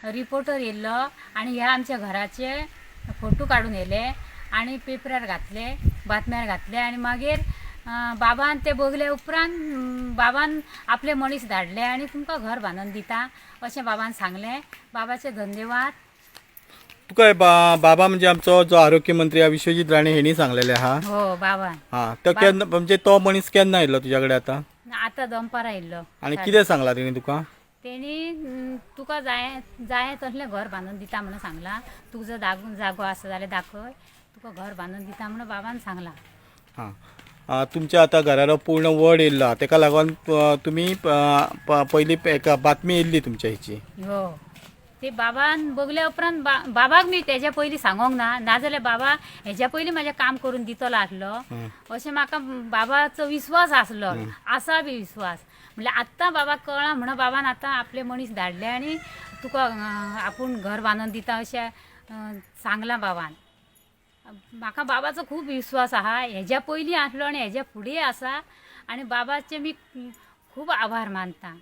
Reporter येयल्लो आणि ह्या आमच्या घराचे फोटो काढून येले आणि पेपरार घातले, बातम्यार घातले आणि मागीर बाबान ते बघले उपरांत बाबान आपले मनीस धाडले आणि तुमकां घर बांदून दिता अशें बाबान सांगले. बाबाचे धन्यवाद. तुका बाबा म्हणजे आमचो जो आरोग्य मंत्री विश्वजीत राणे हेणी सांगलेले आहा. हो बाबान. हा तो केन्ना म्हणजे तो मनीस केन्ना आयलो तुझ्या कडेन आता आता दनपारां येयल्लो. आणि कितें सांगला तेणी तुका? तेणी तुका जाय तसलें घर बांदून दिता म्हणून सांगला. तुजो जागो आसा जाल्यार दाखय, तुका घर बांदून दिता म्हणून बाबान सांगला. तुमच्या आता घरारो पूर्ण वड येयल्लो तेका लागून तुमी पयली एका बातमी येयल्ली तुमच्या हिची. हो ते बाबान बघल्या उपरांत बाबाक मी तेज्या पयलीं सांगोंक ना, नाजाल्यार बाबा हेज्या पयलीं म्हाजें काम करून दितलो आसलो अशें म्हाका बाबाचो विश्वास आसलो, आसा बी विश्वास. म्हणल्यार आत्तां बाबाक कळ्ळां म्हणून बाबान आतां आपले मनीस धाडले आनी तुका आपूण घर बांदून दिता अशें सांगलां बाबान. म्हाका बाबाचो खूब विश्वास आहा, हेज्या पयलीं आसलो आनी हेज्या फुडें आसा आनी बाबाचे मी खूब आभार मानता.